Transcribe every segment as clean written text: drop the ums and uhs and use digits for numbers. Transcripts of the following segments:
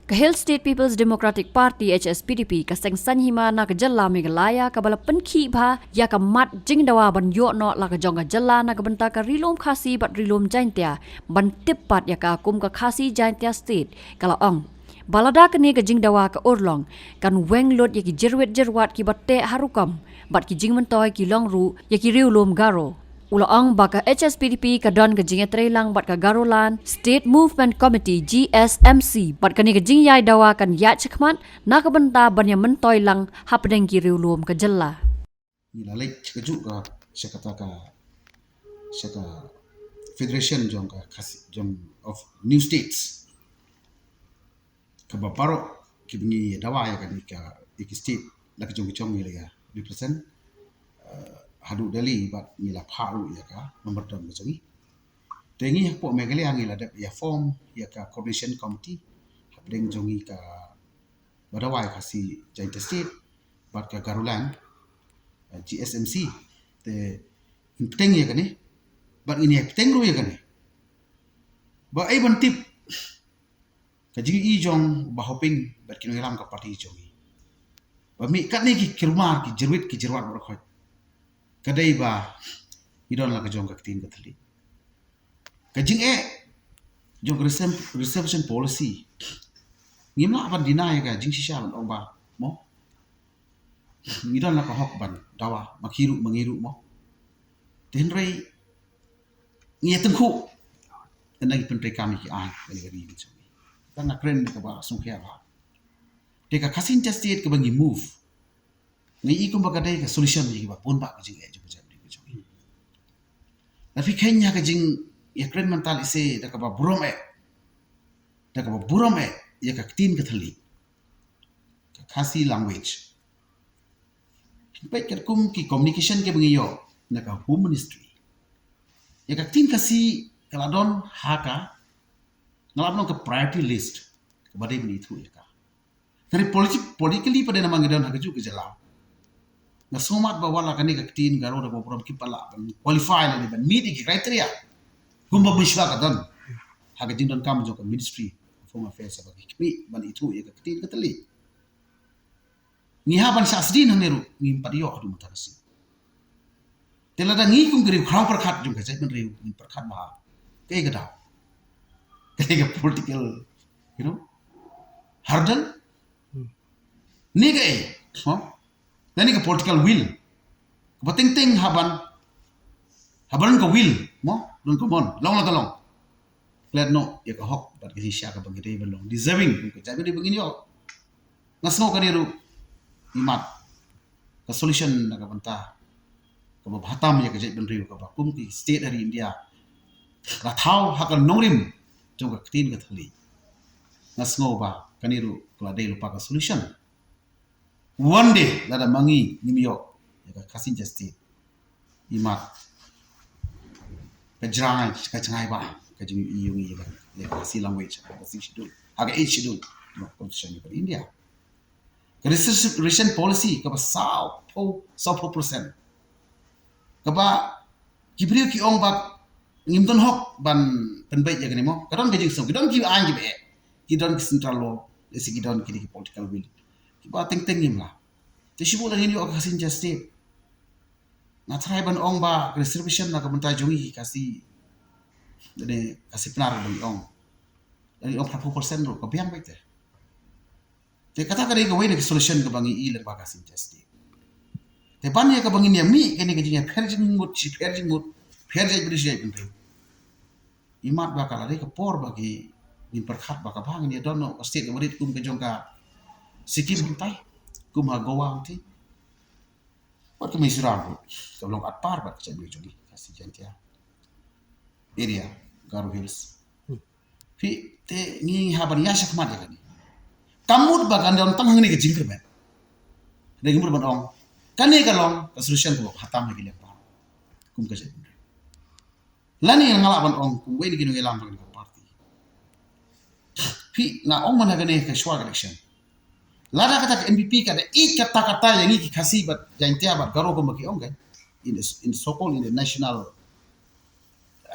Kahil State People's Democratic Party HSPDP kaseng sanhima na kejala Meghalaya kabala penkhi bha ya ka mat jing dawa ban yo no la ka jonga jala na ka benta ka rilom khasi bat rilom jaintia ban tippat ya ka kum ka khasi jaintia state kala ong balada kini ka jing dawa ka orlong kan weng lot ya ki jerwet ki batte harukam bat ki jing mentoy ki longru ya ki rilom garo Ulaang baka HSPDP kadon ka jing trailang bat ka Garolan State Movement Committee GSMC bat kani ka jing yai dawa kan ya chekmat na ka benta ban ya mentoy lang hapdeng ki riulum ka jella. Nilalay kaju ka siya Federation jong of New States kabaparo kibingi dawa ya kan ka state la ka jong ya represent hadu dali bat mila pharu ya ka nomor don macam ni tengi po Meghalaya ngila dap ya form ya ka coordination committee hapdeng jongi ka badawai kasi joint state bat ka Garulan GSMC te impteng ya kan bat ini impteng ru ya kan ba ai ban tip ka jigi i jong ba hoping bat kino lam ka parti jongi ba mi kat ni ki kirmar ki jirwat bar khoi kadai ba idon la ka jong ka tin ka thali ka jing jong reservation policy ngimla ban dinai ka jing shisha ban ba mo ngidon la ka hok ban dawa mangiru mo tenrei ngieteng khu enai pentrei kami ki ai kali gari ni so kana kren ka ba sungkhya ba te ka khasin state ka bangi move ni ikum ba kadai ka solution ni ba pun ba ka jing ju jam ni ju tapi kenya ka jing ya kren mental ise da ka ba burom ya ka tin ka thali ka khasi language baik ka kum ki communication ke bangi yo na ka home ministry ya ka tin kasi kaladon haka ngalap ka priority list ka badai ni thu ya ka dari politically pada nama ngidon haka ju ke jala na somat bawala kani ka tin garo da program ki pala qualify na ban meet ki criteria gumba bishwa ka don haka jing don kam jo ka ministry of home affairs ba ki ban itu ya ka tin ka tali ni haban sasdin haneru ni padiyo adu mutarasi telada ngi kum gri khraw parkhat jum ka jai ban reu ni parkhat ba ke ga da ke ga political hurdle ni ga Nani ka political will. Bating haban ka will mo don ko mon long la talong. Let no ya ka hok bat ki sya ka bangide belong deserving ka jabi begini yo. Nasno ka diru imat ka solution na ka banta ka bahatam ya ka jai benriu ka bakum ki state dari India. Ka thau hakal nongrim jong ka tin ka thali. Nasno ba kaniru kala dei lupa ka solution. One day lada mangi New York ya kasin justice imat kajrangai kachangai ba kajung iyungi ya kasi language kasi schedule aga schedule no constitution of India recent policy ka ba sao 4% ka ba kibriu ki ong ba ngimton hok ban penbai ya gani mo kadon gajing so kadon ki angi be kidon ki central law desi kidon ki political will ba teng ngim lah tishibu la hini ok kasin justice na try ban ong ba reservation na kabunta jongi kasi dene kasi penar dari ong 40% ro ko biang baite te kata kare ko wene solution ka bangi iler ba kasin justice te ban ya ka bangi ni mi kene ke jinga pherjing mut pherjai bri jai pintu imat ba kala ka por ba ki min perkhat ba ka bang ni don no state ka marit kum ke jongka Sikkim huntai kumha Goa hunti wat kami siram ka long at par bat cha bi jogi kasi jantia area Garo Hills fi te ni haban ya shakmat ya ni kamut ba kan don tang ni ke jingker ben de gimur ban ong kan ni ka long ka solution ko hatam ni le pa kum ka jai lani ngala ban ong kum we ni ginu elam ban ka party fi na ong mana gane ka shwa election Lada kata MVP kada kata yang iki kasi bat jantia bat garo ko maki ongai in so-called in the national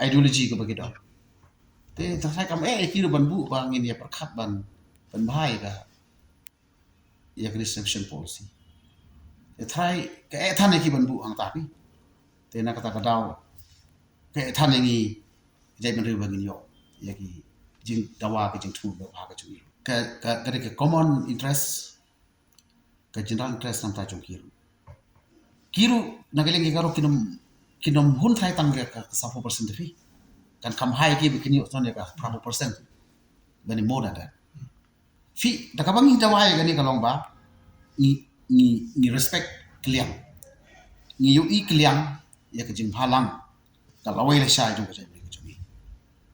ideology ko bagi dong. Te sai kam kiru ban bu bang ini perkhat ban penbahai ka ya distribution policy try ke than ki ban bu ang tapi te na kata kadau ke than ngi jai ban ri ban yo ya ki jing dawa ke jing thu ba ka chu ke common interest ke general interest nam ta chung kiru nagaling garo kinom hun thai tang ka 1% fi kan kam hai ki bikin yo ton ka 1% bani more than that fi da ka bangi dawa ya gani kalong ba ni respect kliang ni yu i kliang ya ke jing phalang ka lawai la sha jung ka jai ka jumi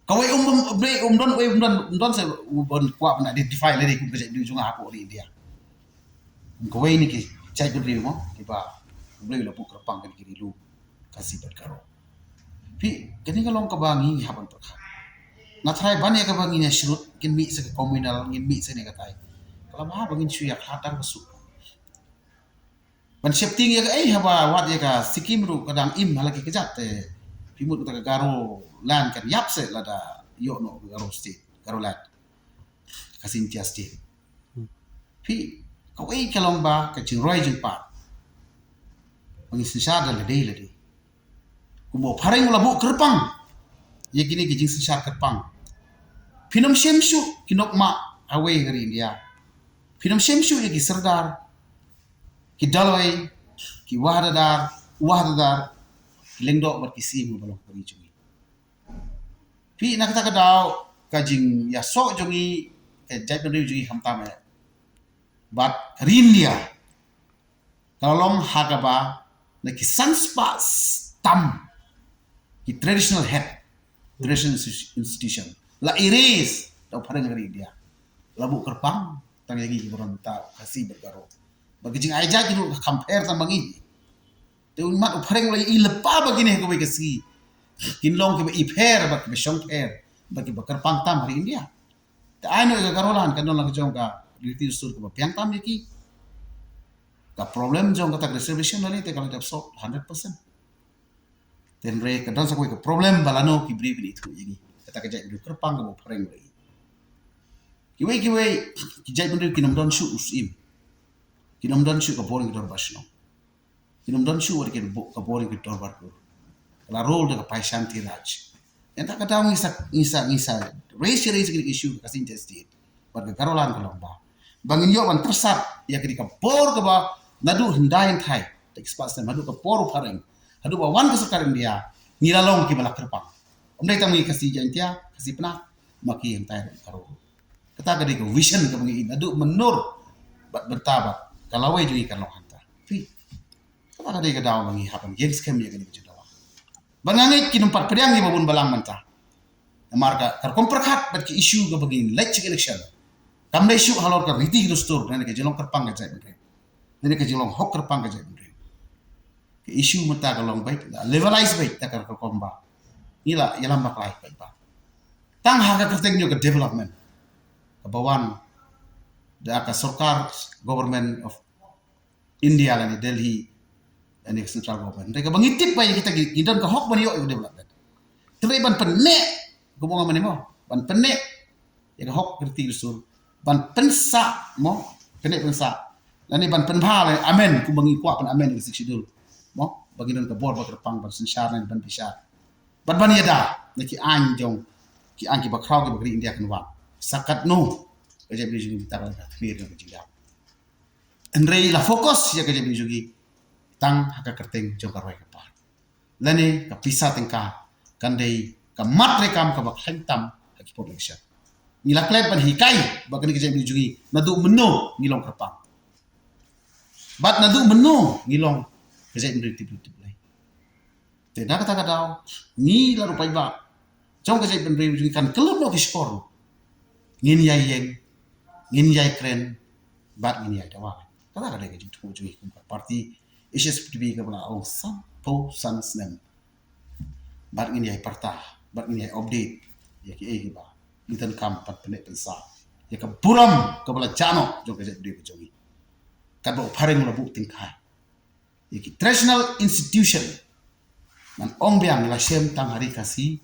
ka wai don se bon kwa na identify le ku ka jai du jung ha ko ri india ka wai ni ki jai du ri mo ki ba boleh la pukra pang kan kiri lu kasih berkaro pi kini kalong ka bangi haban perkha na try bani ka bangi nya shurut kin mi se communal ngin mi se ne ka tai kala ma bangin shuya khatang ka su ban shifting ya ai haba wat ya ka sikim ru kadang im halaki ka jat pimut ka garo lan kan yap se la da yo no garo state garo lat kasin tia state pi ka wei kalong ba ka jing roi jing pa bangi sisa da le kumo pareng la bu kerpang ye gini ki jing sisa kerpang pinam shemshu kinok ma away ngari india pinam shemshu ye ki serdar ki dalwai ki wahdadar ki lengdok ber ki sim balong pari jungi pi nak kata kadau ka jing ya so jungi ke jai pen jungi hamta me bat rindia kalong hagaba na ki sanspas tam ki traditional head traditional institution la iris tau pareng ngari dia labu kerpang tang yagi boron ta kasih bergaro bagi jing aja gitu compare sama ngi te un mat pareng la i lepa begini ko be kasih kin long ke i pair ba ke shong pair bagi kerpang tam hari india ta ano ga garolan kan long jong ka riti sur ko piang tam yaki ka problem jong kata reservation ni te kalau dapso 100% ten re ka dan sa ko problem balano ki bri bri itu yagi kata ka jai du kerpang ko pareng lai kiwe ki jai bundu kinam don shu usim kinam don shu ka boring dor basno kinam don shu war ka boring dor bar ko la role de ka paisan ti raj enta ka taw ngisa race issue ka sin state bar ka karolan ka lomba bangin yo ban tersat ya ka bor ka ba nadu hindain thai expas nadu ka por pareng hadu ba wan ka sakarin dia nilalong ki balak terpang umdai tamu kasi jantia kasi pena maki entai karo kata gadi ko vision ka bangi nadu menur bat bertabat kalau we juga kan lohanta fi kata gadi ka daw bangi hapan games kem ya gani judawa bangangi kinumpat pedang ni babun balang manta marga kar komperkhat bat ki issue ka bangi election election kamne issue halor ka riti dostur nane ke jelong kerpang ka jai bendre nane ke jelong hok kerpang ka jai bendre ke issue mata ka long baik levelize baik ta kar komba ila yalam bak lai baik ba tang ha ka kerteng yo ka development kabawan da ka sarkar government of India la ni Delhi and central government mereka mengitip bayi kita gidan ka hok ban yo development tre ban penne gumong man mo ban penne ya ka hok kerti sul ban pensa mo penne pensa lani ban penbha le amen ku bangi kwa pan amen ki sidul mo bagi don ka bor ba kerpang ban sensyar nan ban bisa ban yada ki an jong ki an ki ba kraw ki bagri India kan wa sakat no kerja beli juga kita kan clear dengan kerja Andre la fokus ya kerja beli juga tang haka kerteng jong karwai kapal lani ka pisa tengka kandai ka mat rekam ka bak hentam haki election nila klep ban hikai bagan kerja beli juga nadu meno ngilong kerpang bat nadu meno ngilong kerja beli tipu lai tena kata daw ni la rupai ba jong kerja beli juga kan kelum no skor ngin yai kren bat ngin yai dawa kata kada ke jitu juhi parti HSPB ka bala ong sam po san snem bat ngin yai parta bat ngin yai update ya ki ba litan kam pat pene pensa ya ka buram ka bala jano jong ka jadi ko jongi ka ba pareng la bu tingkai ya ki traditional institution man ong biang la shem tang hari kasi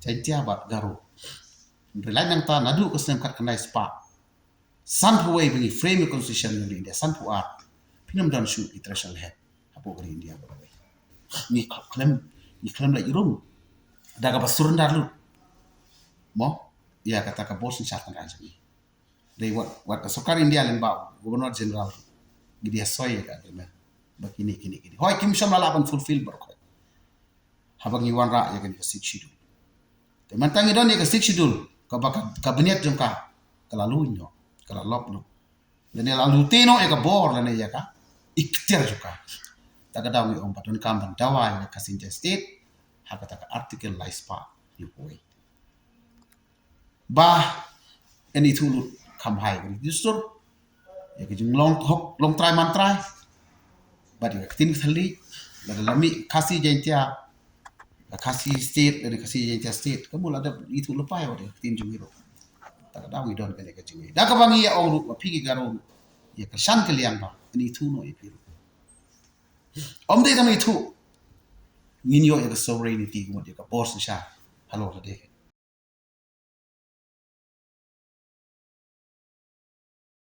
jaitia bat garo Relai nang ta nadu ko sem kat kanai spa san puai bagi frame constitution ni India san puat pinam dan shoot international head hapo kali India ba ni klaim la irum daga basuran darlu mo ya kata ka bos chat kan aja ni dei what sokar India lemba gubernur general dia soy ka de bakini kini hoy kim sham la ban fulfill bar ko habang iwan ra ya kan ka sik shidul te mantangi don ya ka sik shidul ka baka kabinet jongka kalalu nyo kala lop no dan lalu tino ya ka bor la ya ka ikhtiar juga taga dawi om patun kamban dawa ya ka sinja state hakata ka article laispa yupoi bah ini tulu kam hai justru ya ke jung long try man try badi tin thali la lami kasi jentia kasi state dari kasi jentia state kamu ada itu lepai wade tin jung hiro tak dawi don kene ke jung da ka bangi ya ong ru pigi garo ya ka shan ke liang ba ini tu no ipiru om de tam itu nginyo ya ka sovereignty mo de ka boss sha halo de